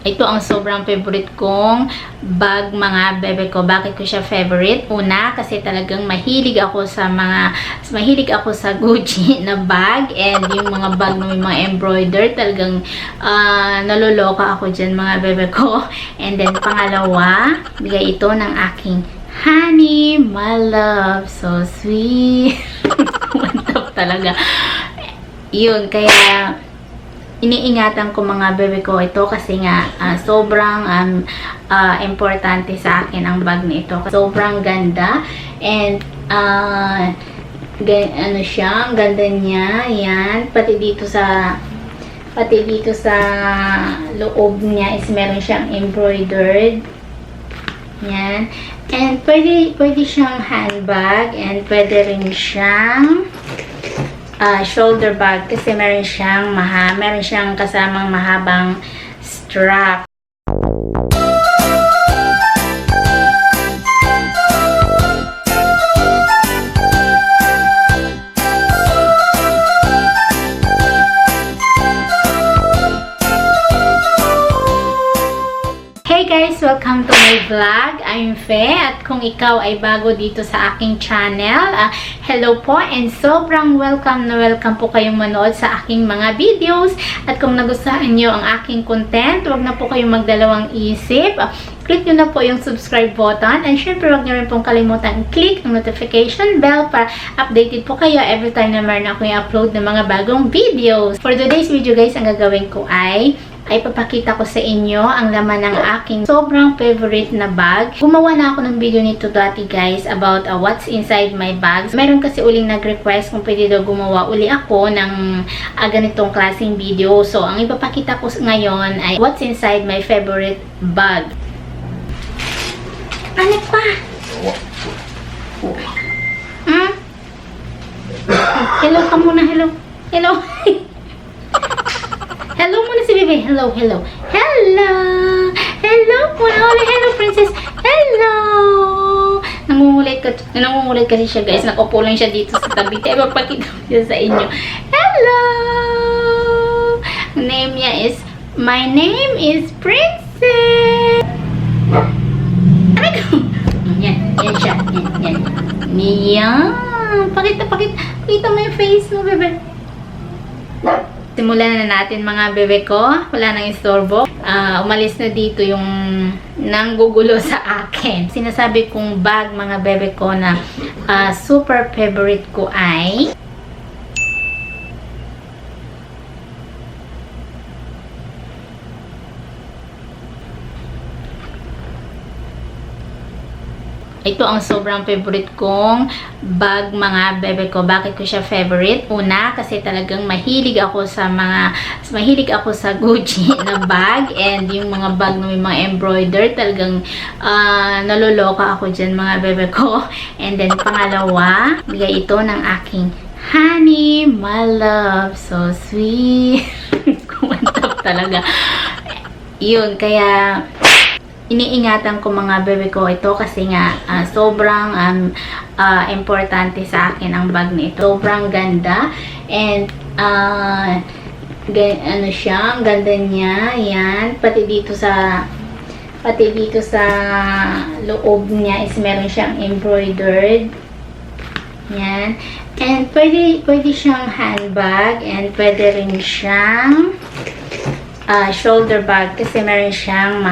Ito ang sobrang favorite kong bag, mga bebe ko. Bakit ko siya favorite? Una, kasi talagang mahilig ako sa Gucci na bag, and yung mga bag na may mga embroider, talagang naloloka ako dyan, mga bebe ko. And then, pangalawa, bigay ito ng aking honey, my love. So sweet. Mantap talaga. Yun, kaya iniingatan ko, mga bebe ko, ito kasi nga sobrang importante sa akin ang bag na ito. Sobrang ganda, and ano siya, ang ganda niya. Yan, pati dito sa loob niya is meron siyang embroidered. Yan, and pwede siyang handbag, and pwede rin siyang shoulder bag kasi meron siyang kasamang mahabang strap. Hey guys! Welcome to my vlog. I'm Fe, at kung ikaw ay bago dito sa aking channel, hello po, and sobrang welcome po kayong manood sa aking mga videos. At kung nagustuhan nyo ang aking content, huwag na po kayong magdalawang isip. Click nyo na po yung subscribe button, and syempre huwag nyo rin pong kalimutan click ang notification bell para updated po kayo every time na meron ako yung upload ng mga bagong videos. For today's video guys, ang gagawin ko ay papakita ko sa inyo ang laman ng aking sobrang favorite na bag. Gumawa na ako ng video nito dati guys about what's inside my bags. Meron kasi uling nag-request kung pwede daw gumawa uli ako ng ganitong klaseng video. So, ang ipapakita ko ngayon ay what's inside my favorite bag. Ano pa? Hello ka muna, hello. Hello. Hello muna si Bebe. Hello, hello. Hello! Hello muna. Hello, princess. Hello! Nangungulit kasi siya, guys. Nakupo lang siya dito sa tabi. Kaya mapakita ko siya sa inyo. Hello! My name is Princess. Yan siya. Yan. Pakita mo yung face mo, Bebe. Simulan na natin, mga bebe ko. Wala nang istorbo. Umalis na dito yung nanggugulo sa akin. Sinasabi kong bag, mga bebe ko, na super favorite ko ay ito ang sobrang favorite kong bag, mga bebe ko. Bakit ko siya favorite? Una, kasi talagang mahilig ako sa Gucci na bag, and yung mga bag na may mga embroider, talagang naloloka ako dyan, mga bebe ko. And then, pangalawa, bigay ito ng aking honey, my love. So sweet. Kumantap talaga. Yun, kaya iniingatan ko, mga bebe ko, ito kasi nga sobrang importante sa akin ang bag na ito. Sobrang ganda, and ano siya, ang ganda niya. Yan, pati dito sa loob niya is meron siyang embroidered. Yan, and pwede siyang handbag, and pwede rin siyang shoulder bag kasi meron siyang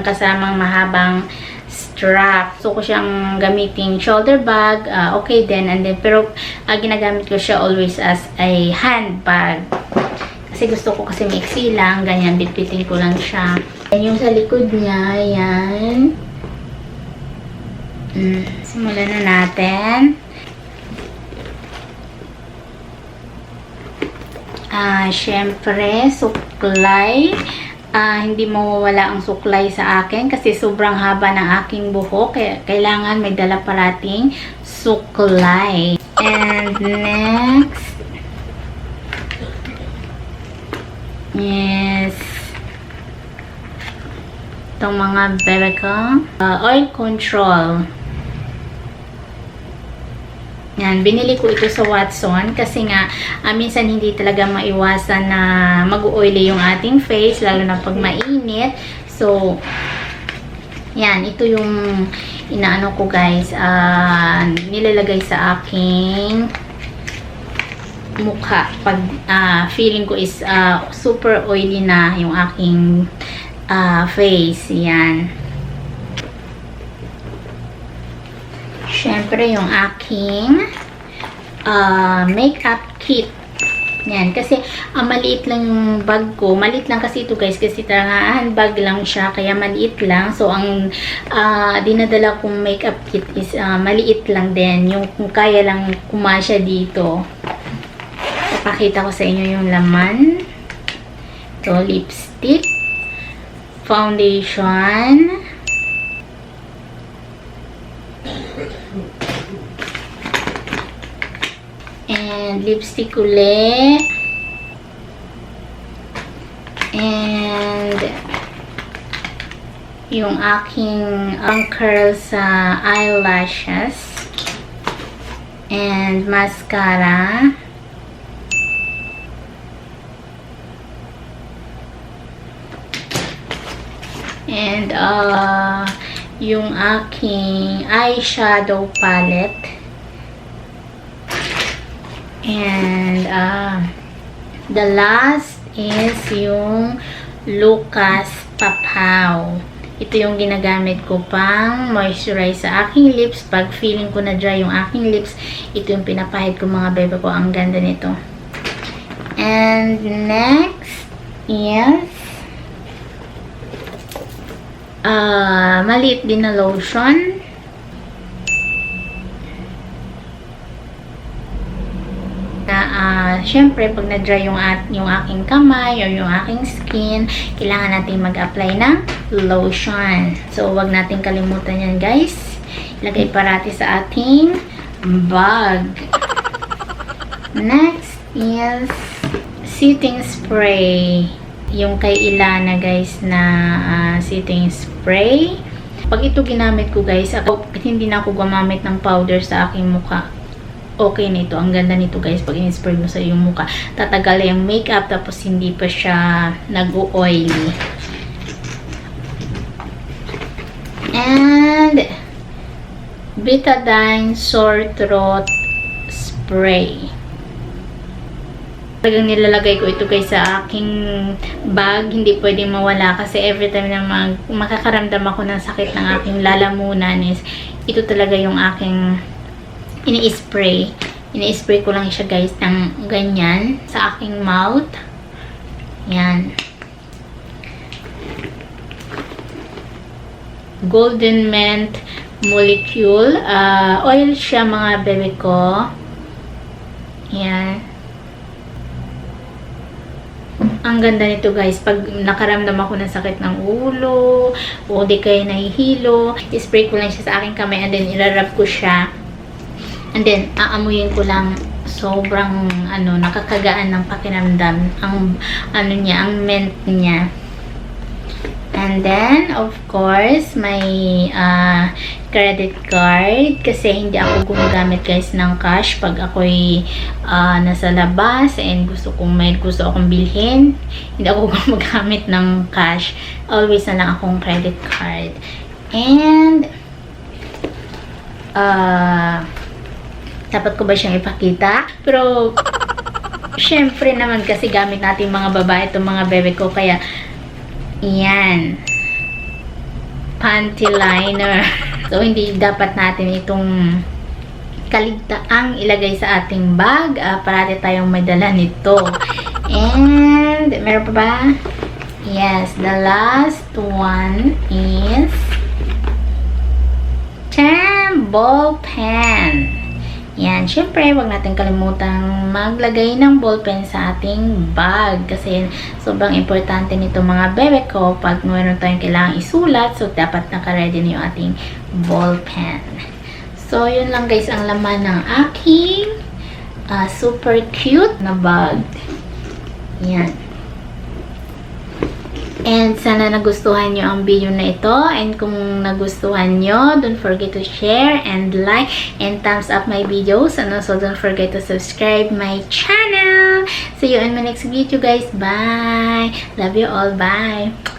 kasamang mahabang strap. So, ko siyang gamitin shoulder bag, okay din. And then, pero ginagamit ko siya always as a handbag. Kasi gusto ko kasi mixi lang, ganyan, bitbitin ko lang siya. And yung sa likod niya, yan. Simulan na natin. Syempre, suklay. Hindi mawawala ang suklay sa akin kasi sobrang haba ng aking buhok. Kaya kailangan may dala parating suklay. And next, yes, itong mga bebe ko, oil control. Yan, binili ko ito sa Watson kasi nga minsan hindi talaga maiwasan na mag-oily yung ating face lalo na pag mainit. So, yan, ito yung inaano ko guys, nilalagay sa aking mukha pag feeling ko is super oily na yung aking face. Yan. Siyempre, yung aking makeup kit. Yan. Kasi, maliit lang yung bag ko. Maliit lang kasi ito guys. Kasi talaga, handbag lang siya. Kaya maliit lang. So, ang dinadala kong makeup kit is maliit lang din. Yung kung kaya lang kumasya dito. Papakita ko sa inyo yung laman. Ito, lipstick. Foundation. And lipstick uli. And yung aking curl sa eyelashes. And mascara. And yung aking eyeshadow palette. And the last is yung Lucas Papaw. Ito yung ginagamit ko pang moisturize sa aking lips. Pag feeling ko na dry yung aking lips, ito yung pinapahid ko mga bebe ko. Ang ganda nito. And next is maliit din na lotion. Syempre, pag na-dry yung aking kamay or yung aking skin, kailangan natin mag-apply ng lotion. So, wag natin kalimutan yan, guys. Ilagay parati sa ating bag. Next is setting spray. Yung kay Ilana, guys, na setting spray. Pag ito ginamit ko, guys, hindi na ako gumamit ng powder sa aking mukha. Okay nito. Ang ganda nito guys. Pag in-spray mo sa iyong mukha, tatagal yung makeup tapos hindi pa siya nag-oily. And Betadine Sore Throat Spray. Talagang nilalagay ko ito guys sa aking bag. Hindi pwedeng mawala kasi every time na makakaramdam ako ng sakit ng aking lalamunan is ito talaga yung aking ini-spray. Ini-spray ko lang siya guys ng ganyan sa aking mouth. Yan. Golden Mint Molecule. Oil siya mga bebe ko. Yan. Ang ganda nito guys. Pag nakaramdam ako ng sakit ng ulo o di kaya nahihilo, spray ko lang siya sa aking kamay and then irarap ko siya. And then, aamuyin ko lang. Sobrang, nakakagaan ng pakiramdam. Ang, ang mint niya. And then, of course, may credit card. Kasi hindi ako gumagamit guys ng cash pag ako'y nasa labas and gusto akong bilhin. Hindi ako gumagamit ng cash. Always na lang akong credit card. And, dapat ko ba siyang ipakita? Pero, syempre naman kasi gamit natin mga babae itong mga bebe ko. Kaya, yan. Panty liner. So, hindi dapat natin itong kaligtaang ilagay sa ating bag. Parati tayong may dala nito. And, meron pa ba? Yes, the last one is ball pen. Yan, syempre, wag natin kalimutang maglagay ng ballpen sa ating bag kasi sobrang importante nito mga bebe ko pag meron tayong kailangang isulat, so dapat naka-ready na yung ating ballpen. So, yun lang guys ang laman ng aking super cute na bag. Yan. And sana nagustuhan nyo ang video na ito. And kung nagustuhan nyo, don't forget to share and like and thumbs up my videos. And also don't forget to subscribe my channel. See you in my next video guys. Bye! Love you all. Bye!